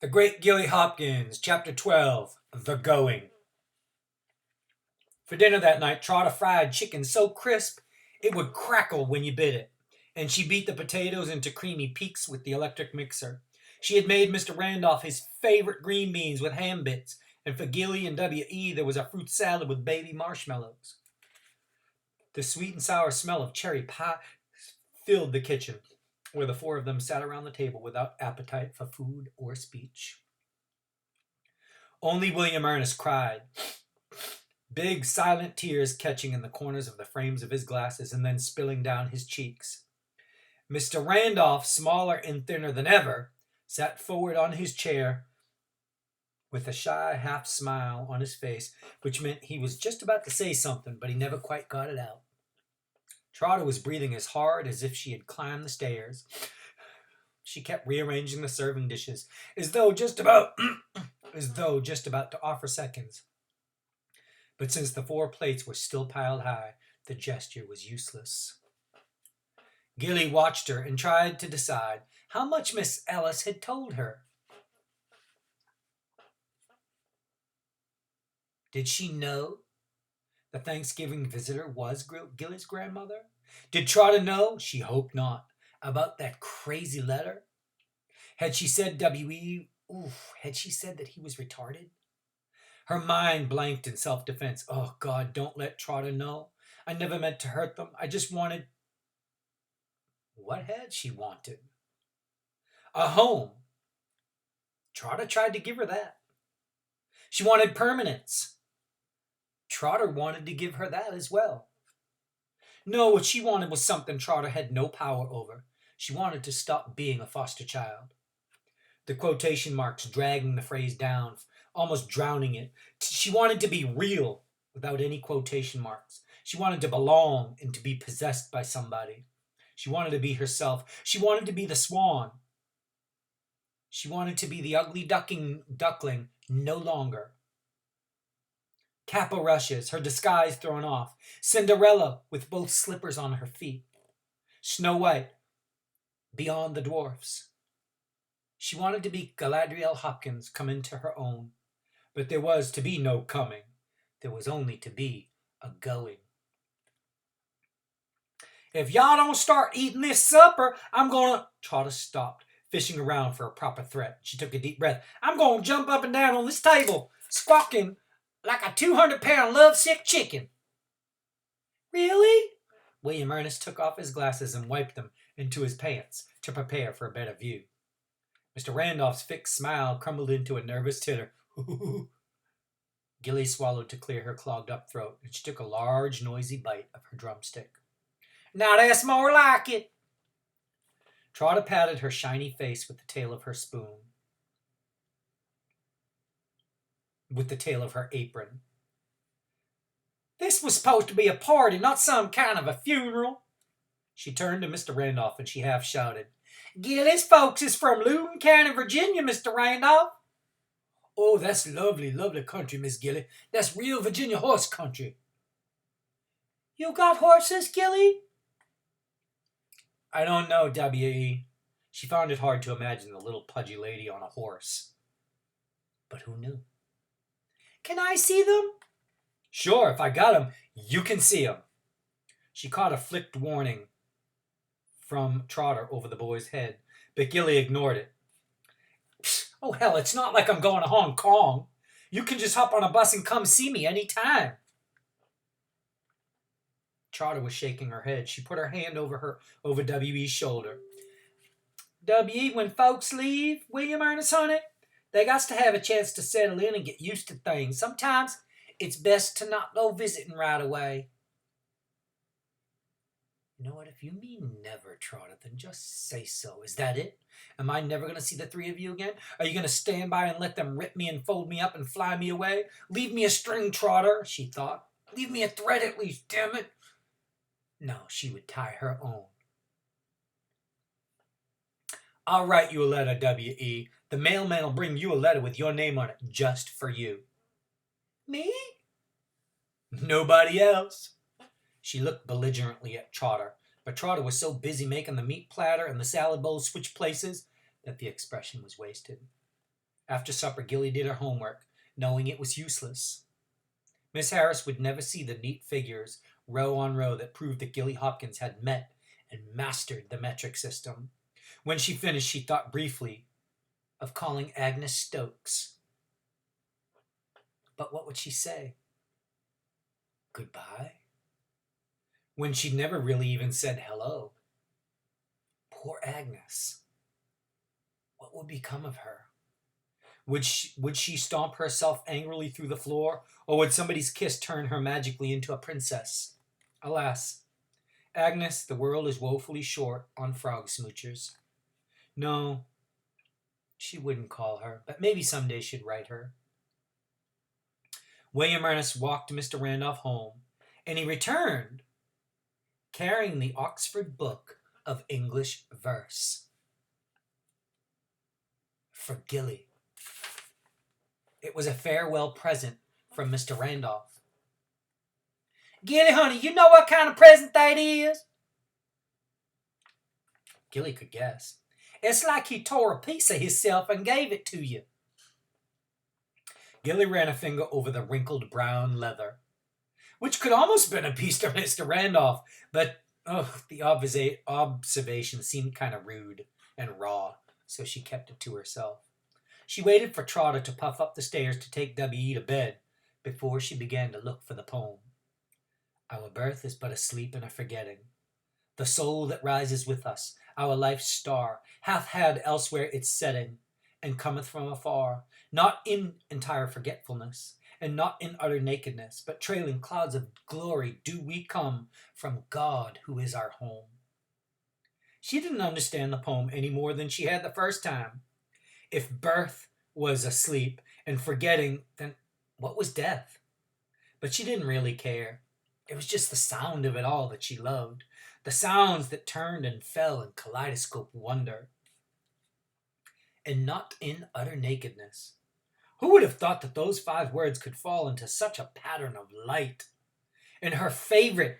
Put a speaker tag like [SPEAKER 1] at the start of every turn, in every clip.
[SPEAKER 1] The Great Gilly Hopkins, Chapter 12, The Going. For dinner that night, Trotta fried chicken so crisp it would crackle when you bit it, and she beat the potatoes into creamy peaks with the electric mixer. She had made Mr. Randolph his favorite green beans with ham bits, and for Gilly and W.E. there was a fruit salad with baby marshmallows. The sweet and sour smell of cherry pie filled the kitchen, where the four of them sat around the table without appetite for food or speech. Only William Ernest cried, big silent tears catching in the corners of the frames of his glasses and then spilling down his cheeks. Mr. Randolph, smaller and thinner than ever, sat forward on his chair with a shy half smile on his face, which meant he was just about to say something, but he never quite got it out. Trotta was breathing as hard as if she had climbed the stairs. She kept rearranging the serving dishes, as though just about to offer seconds. But since the 4 plates were still piled high, the gesture was useless. Gilly watched her and tried to decide how much Miss Ellis had told her. Did she know the Thanksgiving visitor was Gilly's grandmother? Did Trotta know? She hoped not. About that crazy letter? Had she said had she said that he was retarded? Her mind blanked in self-defense. Oh, God, don't let Trotta know. I never meant to hurt them. I just wanted... What had she wanted? A home. Trotta tried to give her that. She wanted permanence. Trotta wanted to give her that as well. No, what she wanted was something Trotta had no power over. She wanted to stop being a foster child. The quotation marks dragging the phrase down, almost drowning it. She wanted to be real without any quotation marks. She wanted to belong and to be possessed by somebody. She wanted to be herself. She wanted to be the swan. She wanted to be the ugly duckling no longer. Kappa rushes, her disguise thrown off. Cinderella with both slippers on her feet. Snow White beyond the dwarfs. She wanted to be Galadriel Hopkins come into her own. But there was to be no coming. There was only to be a going. If y'all don't start eating this supper, I'm gonna... Trotta stopped, fishing around for a proper threat. She took a deep breath. I'm gonna jump up and down on this table, squawking like a 200-pound lovesick chicken. Really? William Ernest took off his glasses and wiped them into his pants to prepare for a better view. Mr. Randolph's fixed smile crumbled into a nervous titter. Gilly swallowed to clear her clogged-up throat, and she took a large, noisy bite of her drumstick. Now that's more like it. Trotta patted her shiny face with the tail of her spoon. With the tail of her apron. This was supposed to be a party, not some kind of a funeral. She turned to Mr. Randolph and she half shouted, Gilly's folks is from Loudoun County, Virginia, Mr. Randolph. Oh, that's lovely, lovely country, Miss Gilly. That's real Virginia horse country. You got horses, Gilly? I don't know, W.E. She found it hard to imagine the little pudgy lady on a horse. But who knew? Can I see them? Sure, if I got them, you can see them. She caught a flicked warning from Trotter over the boy's head, but Gilly ignored it. Oh, hell, it's not like I'm going to Hong Kong. You can just hop on a bus and come see me any time. Trotter was shaking her head. She put her hand over W.E.'s shoulder. W.E., when folks leave, William Ernest, honey, they got to have a chance to settle in and get used to things. Sometimes it's best to not go visiting right away. You know what? If you mean never, Trotter, then just say so. Is that it? Am I never going to see the 3 of you again? Are you going to stand by and let them rip me and fold me up and fly me away? Leave me a string, Trotter, she thought. Leave me a thread at least, damn it. No, she would tie her own. I'll write you a letter, W.E. The mailman will bring you a letter with your name on it, just for you. Me? Nobody else. She looked belligerently at Trotter, but Trotter was so busy making the meat platter and the salad bowl switch places that the expression was wasted. After supper, Gilly did her homework, knowing it was useless. Miss Harris would never see the neat figures, row on row, that proved that Gilly Hopkins had met and mastered the metric system. When she finished, she thought briefly of calling Agnes Stokes. But what would she say? Goodbye? When she'd never really even said hello. Poor Agnes. What would become of her? Would she stomp herself angrily through the floor, or would somebody's kiss turn her magically into a princess? Alas, Agnes, the world is woefully short on frog smoochers. No, she wouldn't call her, but maybe someday she'd write her. William Ernest walked Mr. Randolph home, and he returned carrying the Oxford Book of English Verse for Gilly. It was a farewell present from Mr. Randolph. Gilly, honey, you know what kind of present that is? Gilly could guess. It's like he tore a piece of himself and gave it to you. Gilly ran a finger over the wrinkled brown leather, which could almost have been a piece to Mr. Randolph, but the observation seemed kind of rude and raw, so she kept it to herself. She waited for Trotter to puff up the stairs to take W.E. to bed before she began to look for the poem. Our birth is but a sleep and a forgetting. The soul that rises with us, our life's star, hath had elsewhere its setting, and cometh from afar, not in entire forgetfulness, and not in utter nakedness, but trailing clouds of glory do we come from God who is our home. She didn't understand the poem any more than she had the first time. If birth was a sleep and forgetting, then what was death? But she didn't really care. It was just the sound of it all that she loved, the sounds that turned and fell in kaleidoscope wonder. And not in utter nakedness. Who would have thought that those 5 words could fall into such a pattern of light? And her favorite,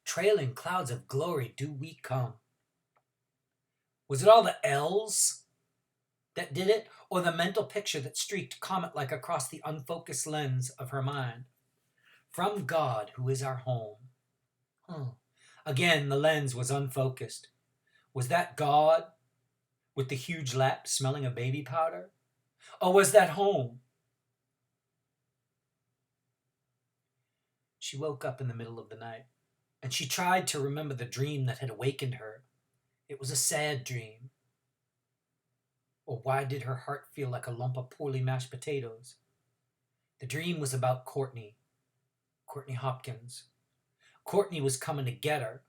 [SPEAKER 1] trailing clouds of glory do we come. Was it all the L's that did it, or the mental picture that streaked comet-like across the unfocused lens of her mind? From God, who is our home. Again, the lens was unfocused. Was that God with the huge lap smelling of baby powder? Or was that home? She woke up in the middle of the night, and she tried to remember the dream that had awakened her. It was a sad dream. Or why did her heart feel like a lump of poorly mashed potatoes? The dream was about Courtney Hopkins. Courtney was coming to get her,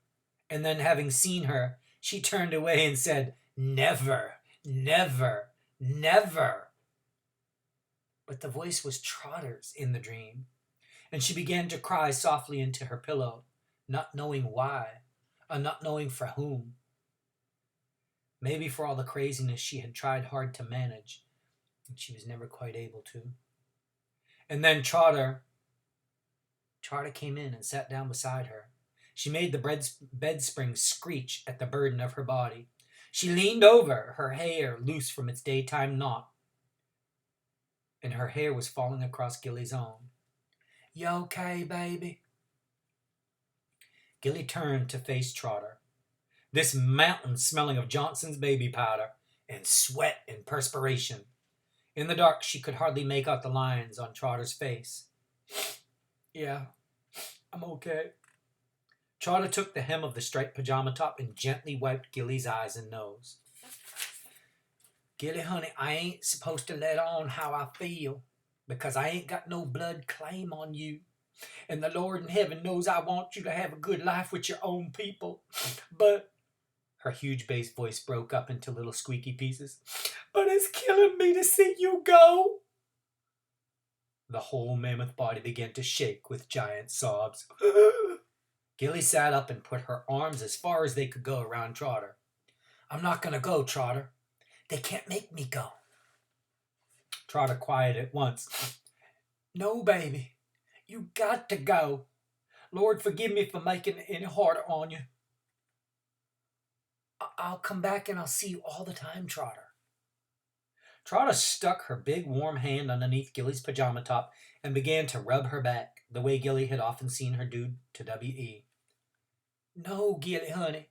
[SPEAKER 1] and then having seen her, she turned away and said, "Never, never, never." But the voice was Trotter's in the dream, and she began to cry softly into her pillow, not knowing why, or not knowing for whom. Maybe for all the craziness she had tried hard to manage, and she was never quite able to. And then Trotter came in and sat down beside her. She made the bed springs screech at the burden of her body. She leaned over, her hair loose from its daytime knot, and her hair was falling across Gilly's own. "You okay, baby?" Gilly turned to face Trotter. This mountain smelling of Johnson's baby powder and sweat and perspiration. In the dark, she could hardly make out the lines on Trotter's face. "Yeah, I'm okay." Trotter took the hem of the striped pajama top and gently wiped Gilly's eyes and nose. "Gilly, honey, I ain't supposed to let on how I feel, because I ain't got no blood claim on you. And the Lord in heaven knows I want you to have a good life with your own people. But," her huge bass voice broke up into little squeaky pieces, "but it's killing me to see you go." The whole mammoth body began to shake with giant sobs. Gilly sat up and put her arms as far as they could go around Trotter. "I'm not going to go, Trotter. They can't make me go." Trotter quieted at once. "No, baby. You got to go. Lord, forgive me for making it any harder on you." "I'll come back and I'll see you all the time, Trotter." Trotta stuck her big warm hand underneath Gilly's pajama top and began to rub her back, the way Gilly had often seen her do to W.E. No, Gilly, honey,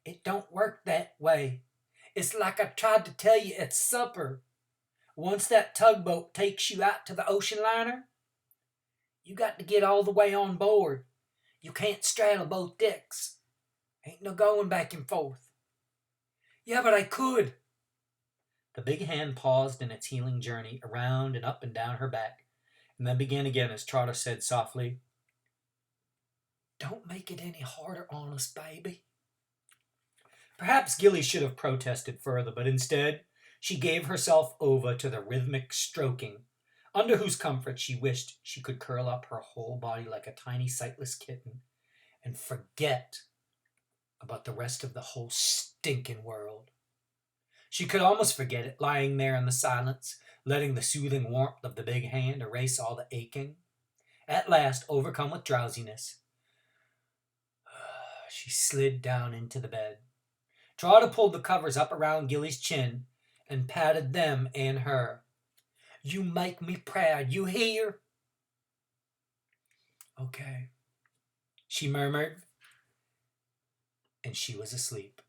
[SPEAKER 1] it don't work that way. It's like I tried to tell you at supper. Once that tugboat takes you out to the ocean liner, you got to get all the way on board. You can't straddle both decks. Ain't no going back and forth. Yeah, but I could. The big hand paused in its healing journey around and up and down her back, and then began again as Trotter said softly, Don't make it any harder on us, baby. Perhaps Gilly should have protested further, but instead she gave herself over to the rhythmic stroking, under whose comfort she wished she could curl up her whole body like a tiny sightless kitten and forget about the rest of the whole stinking world. She could almost forget it, lying there in the silence, letting the soothing warmth of the big hand erase all the aching. At last, overcome with drowsiness, she slid down into the bed. Trotta pulled the covers up around Gilly's chin and patted them and her. You make me proud, you hear? Okay, she murmured, and she was asleep.